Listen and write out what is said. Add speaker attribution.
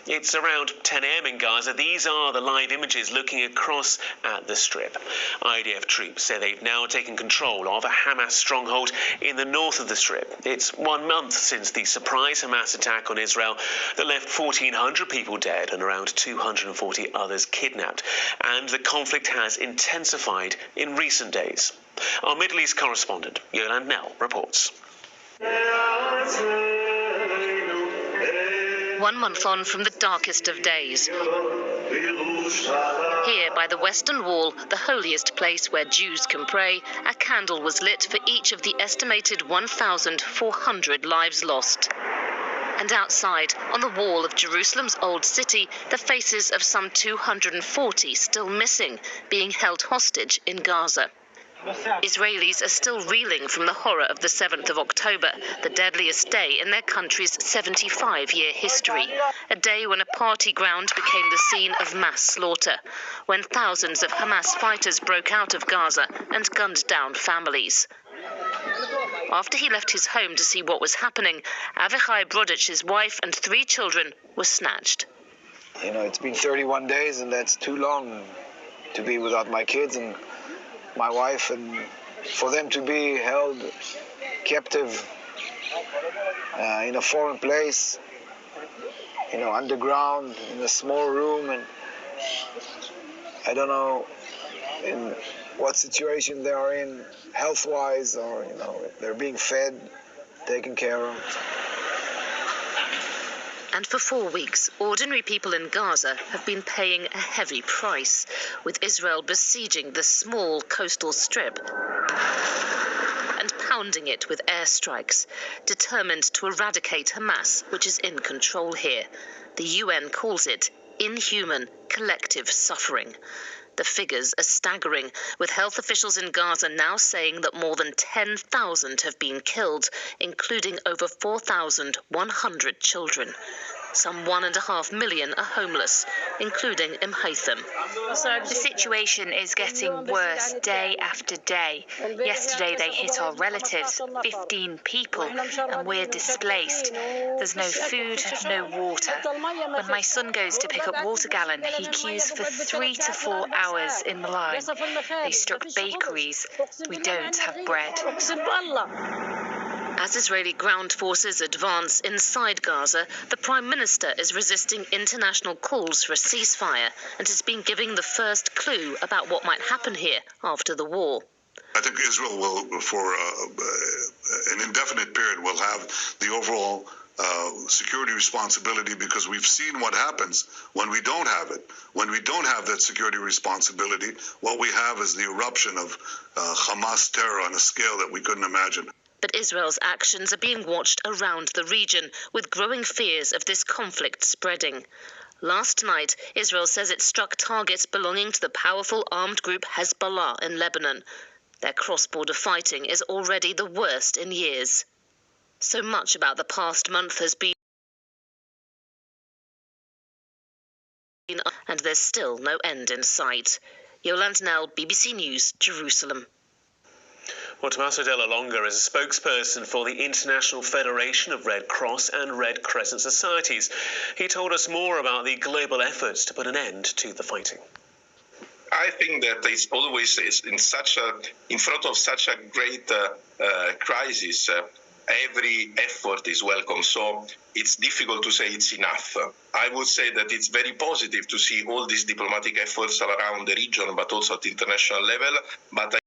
Speaker 1: It's around 10 a.m. in Gaza. These are the live images looking across at the Strip. IDF troops say they've now taken control of a Hamas stronghold in the north of the Strip. It's 1 month since the surprise Hamas attack on Israel that left 1,400 people dead and around 240 others kidnapped. And the conflict has intensified in recent days. Our Middle East correspondent, Yolande Knell, reports.
Speaker 2: 1 month on from the darkest of days. Here by the Western Wall, the holiest place where Jews can pray, a candle was lit for each of the estimated 1,400 lives lost. And outside, on the wall of Jerusalem's old city, the faces of some 240 still missing, being held hostage in Gaza. Israelis are still reeling from the horror of the 7th of October, the deadliest day in their country's 75-year history, a day when a party ground became the scene of mass slaughter, when thousands of Hamas fighters broke out of Gaza and gunned down families. After he left his home to see what was happening, Avichai Brodich's wife and 3 children were snatched.
Speaker 3: It's been 31 days, and that's too long to be without my kids and my wife, and for them to be held captive in a foreign place, underground in a small room, and I don't know in what situation they are in health-wise, or if they're being fed, taken care of.
Speaker 2: And for 4 weeks, ordinary people in Gaza have been paying a heavy price, with Israel besieging the small coastal strip and pounding it with airstrikes, determined to eradicate Hamas, which is in control here. The UN calls it inhuman collective suffering. The figures are staggering, with health officials in Gaza now saying that more than 10,000 have been killed, including over 4,100 children. Some 1.5 million are homeless, including Haitham.
Speaker 4: The situation is getting worse day after day. Yesterday they hit our relatives, 15 people, and we're displaced. There's no food, no water. When my son goes to pick up water gallon, he queues for 3 to 4 hours in the line. They struck bakeries. We don't have bread.
Speaker 2: As Israeli ground forces advance inside Gaza, the Prime Minister is resisting international calls for a ceasefire and has been giving the first clue about what might happen here after the war.
Speaker 5: I think Israel will, for an indefinite period, will have the overall security responsibility, because we've seen what happens when we don't have it. When we don't have that security responsibility, what we have is the eruption of Hamas terror on a scale that we couldn't imagine.
Speaker 2: But Israel's actions are being watched around the region, with growing fears of this conflict spreading. Last night, Israel says it struck targets belonging to the powerful armed group Hezbollah in Lebanon. Their cross-border fighting is already the worst in years. So much about the past month has been, and there's still no end in sight. Yolande Knell, BBC News, Jerusalem.
Speaker 1: Well, Tommaso Della Longa is a spokesperson for the International Federation of Red Cross and Red Crescent Societies. He told us more about the global efforts to put an end to the fighting.
Speaker 6: I think that it's always in front of such a great crisis, every effort is welcome. So it's difficult to say it's enough. I would say that it's very positive to see all these diplomatic efforts around the region, but also at the international level. But